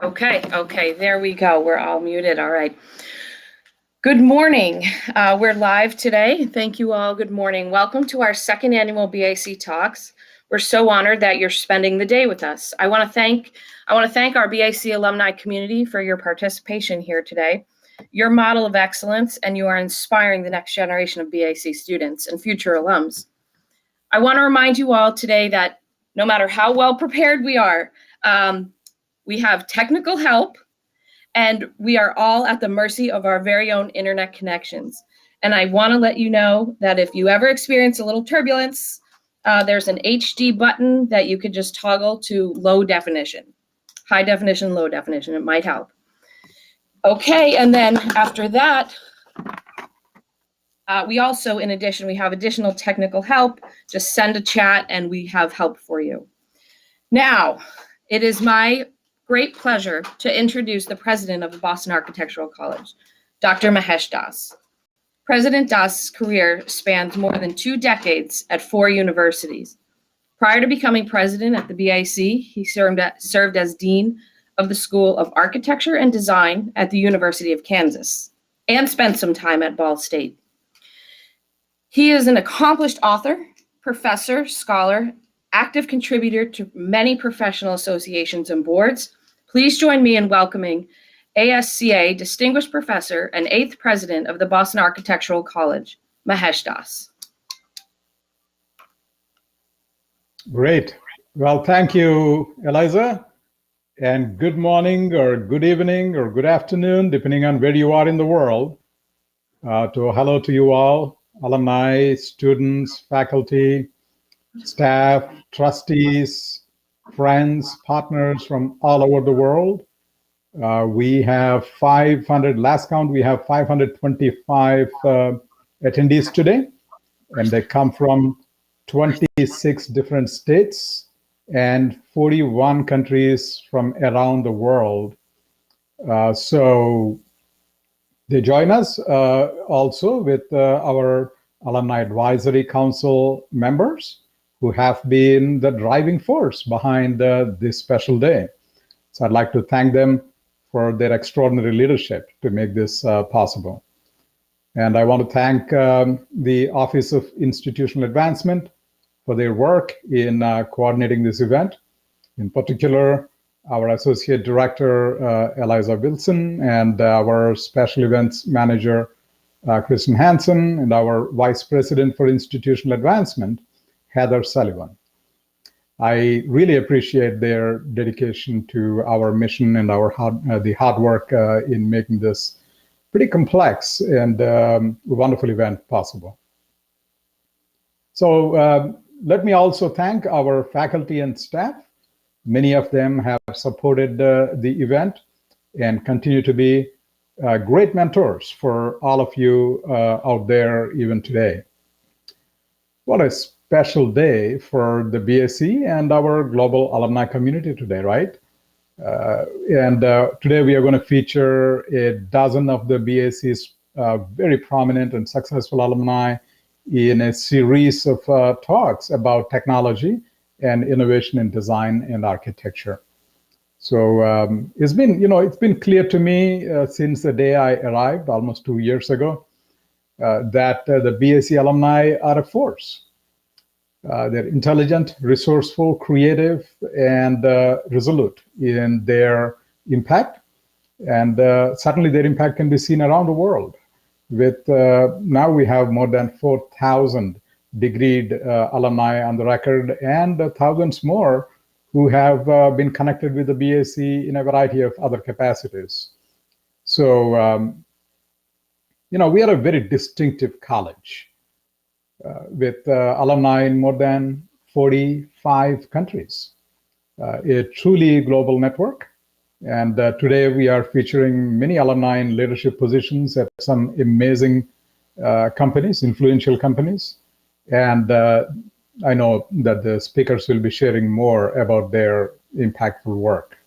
Okay, there we go. We're all muted. All right. Good morning. We're live today. Thank you all. Good morning. Welcome to our second annual BAC Talks. We're so honored that you're spending the day with us. I want to thank our BAC alumni community for your participation here today. You're a model of excellence, and you are inspiring the next generation of BAC students and future alums. I want to remind you all today that no matter how well prepared we are, we have technical help, and we are all at the mercy of our very own internet connections. And I want to let you know that if you ever experience a little turbulence, there's an HD button that you could just toggle to low definition, high definition, low definition. It might help. Okay, and then after that, we also, in addition, we have additional technical help. Just send a chat and we have help for you. Now, it is my great pleasure to introduce the president of the Boston Architectural College, Dr. Mahesh Das. President Das' career spans more than 2 decades at 4 universities. Prior to becoming president at the BAC, he served as dean of the School of Architecture and Design at the University of Kansas and spent some time at Ball State. He is an accomplished author, professor, scholar, active contributor to many professional associations and boards. Please join me in welcoming ASCA Distinguished Professor and 8th President of the Boston Architectural College, Mahesh Das. Great. Well, thank you, Eliza. And good morning or good evening or good afternoon, depending on where you are in the world. Hello to you all, alumni, students, faculty, staff, trustees, friends, partners from all over the world. We have 500, last count, we have 525 attendees today, and they come from 26 different states and 41 countries from around the world. So they join us also with our Alumni Advisory Council members who have been the driving force behind this special day. So I'd like to thank them for their extraordinary leadership to make this possible. And I want to thank the Office of Institutional Advancement for their work in coordinating this event. In particular, our Associate Director, Eliza Wilson, and our Special Events Manager, Kristen Hansen, and our Vice President for Institutional Advancement, Heather Sullivan. I really appreciate their dedication to our mission and the hard work in making this pretty complex and wonderful event possible. So let me also thank our faculty and staff. Many of them have supported the event and continue to be great mentors for all of you out there even today. What a special day for the BAC and our global alumni community today, right? Today we are going to feature a dozen of the BAC's very prominent and successful alumni in a series of talks about technology and innovation in design and architecture. So it's been clear to me since the day I arrived almost 2 years ago that the BAC alumni are a force. They're intelligent, resourceful, creative, and resolute in their impact. And certainly their impact can be seen around the world. With now we have more than 4,000 degreed alumni on the record, and thousands more who have been connected with the BAC in a variety of other capacities. So, we are a very distinctive college with alumni in more than 45 countries, a truly global network. And today we are featuring many alumni in leadership positions at some amazing companies, influential companies. And I know that the speakers will be sharing more about their impactful work.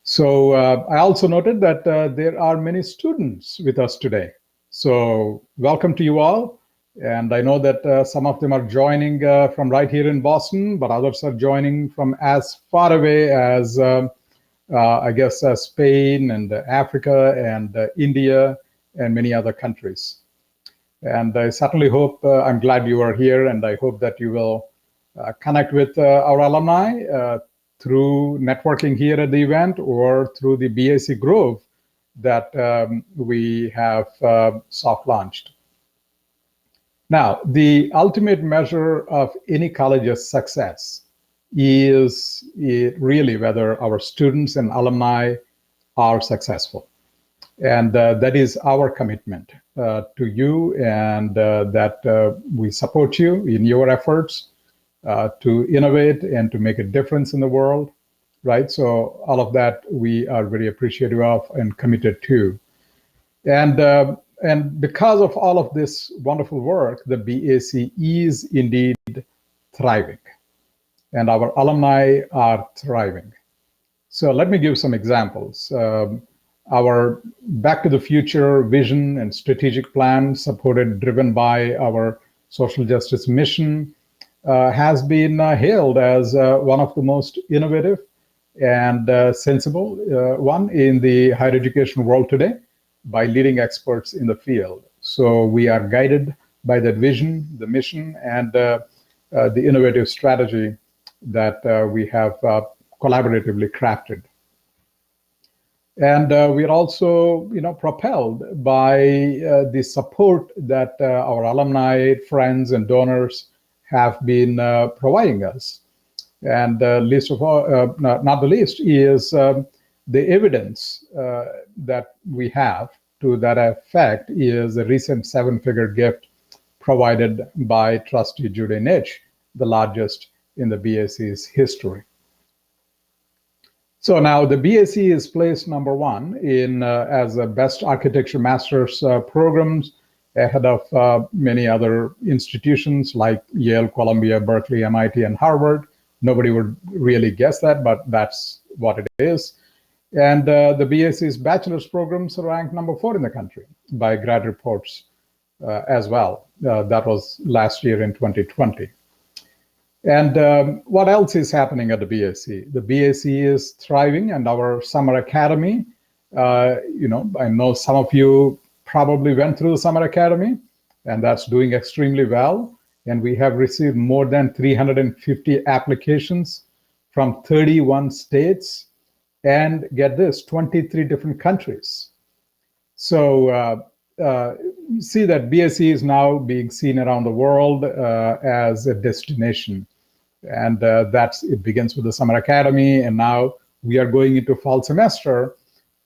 So I also noted that there are many students with us today. So welcome to you all. And I know that some of them are joining from right here in Boston, but others are joining from as far away as I guess Spain and Africa and India and many other countries. And I certainly hope, I'm glad you are here, and I hope that you will connect with our alumni through networking here at the event or through the BAC Grove that we have soft launched. Now, the ultimate measure of any college's success is really whether our students and alumni are successful. And that is our commitment to you, and that we support you in your efforts to innovate and to make a difference in the world, right? So all of that we are very appreciative of and committed to. And because of all of this wonderful work, the BAC is indeed thriving, and our alumni are thriving. So let me give some examples. Our Back to the Future vision and strategic plan, driven by our social justice mission, has been hailed as one of the most innovative and sensible one in the higher education world today by leading experts in the field. So we are guided by that vision, the mission, and the innovative strategy that we have collaboratively crafted. And we are also, propelled by the support that our alumni, friends, and donors have been providing us. And least of all, not the least, is the evidence that we have to that effect is the recent 7-figure gift provided by trustee Judy Nitch, the largest in the BAC's history. So now the BAC is placed number one in as the best architecture master's programs, ahead of many other institutions like Yale, Columbia, Berkeley, MIT, and Harvard. Nobody would really guess that, but that's what it is. And the BAC's bachelor's programs are ranked number 4 in the country by grad reports as well. That was last year in 2020. And what else is happening at the BAC? The BAC is thriving, and our summer academy, I know some of you probably went through the summer academy, and that's doing extremely well. And we have received more than 350 applications from 31 states, and get this, 23 different countries. So see that BAC is now being seen around the world as a destination. And it begins with the summer academy, and now we are going into fall semester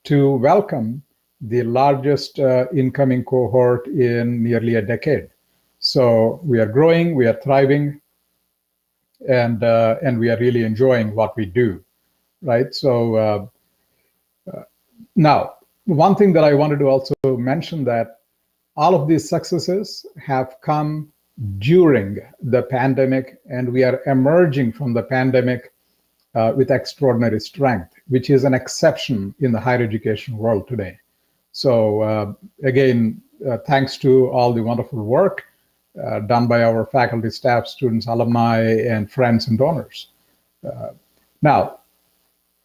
to welcome the largest incoming cohort in nearly a decade. So we are growing, we are thriving, and we are really enjoying what we do, right? So now, one thing that I wanted to also mention, that all of these successes have come during the pandemic, and we are emerging from the pandemic with extraordinary strength, which is an exception in the higher education world today. So again, thanks to all the wonderful work done by our faculty, staff, students, alumni, and friends and donors. Now,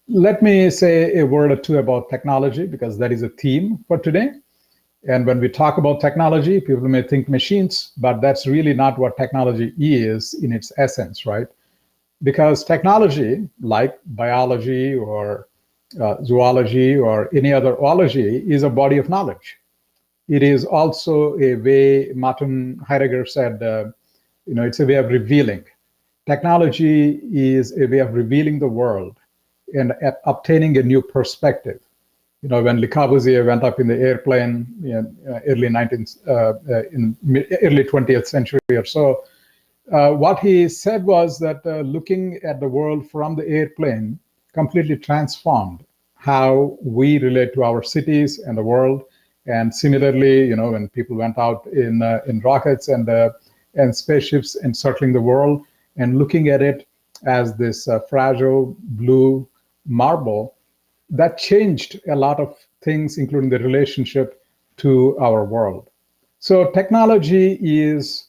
let me say a word or two about technology, because that is a theme for today. And when we talk about technology, people may think machines, but that's really not what technology is in its essence, right? Because technology, like biology or zoology or any other ology, is a body of knowledge. It is also a way, Martin Heidegger said, it's a way of revealing. Technology is a way of revealing the world and obtaining a new perspective. When Le Corbusier went up in the airplane in early 20th century or so, what he said was that looking at the world from the airplane completely transformed how we relate to our cities and the world. And similarly, when people went out in rockets and spaceships encircling the world and looking at it as this fragile blue marble, that changed a lot of things, including the relationship to our world. So technology is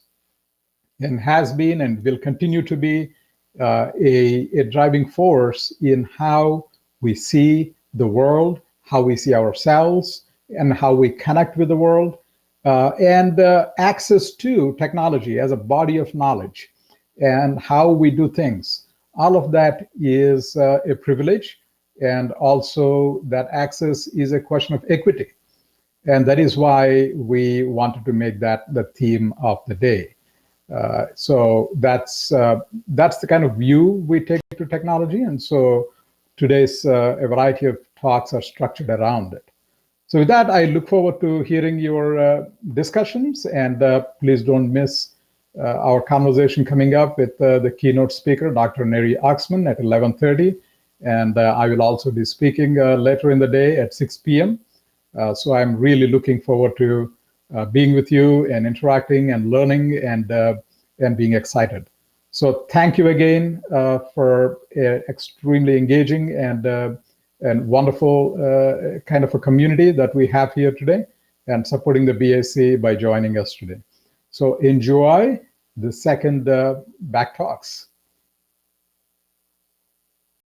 and has been and will continue to be a driving force in how we see the world, how we see ourselves, and how we connect with the world, and access to technology as a body of knowledge and how we do things. All of that is a privilege, and also that access is a question of equity. And that is why we wanted to make that the theme of the day. So that's the kind of view we take to technology. And so today's a variety of talks are structured around it. So with that, I look forward to hearing your discussions, and please don't miss our conversation coming up with the keynote speaker, Dr. Neri Oxman, at 11:30. And I will also be speaking later in the day at 6 p.m. So I'm really looking forward to being with you and interacting and learning and being excited. So thank you again for extremely engaging and wonderful kind of a community that we have here today, and supporting the BAC by joining us today. So enjoy the second BAC Talks.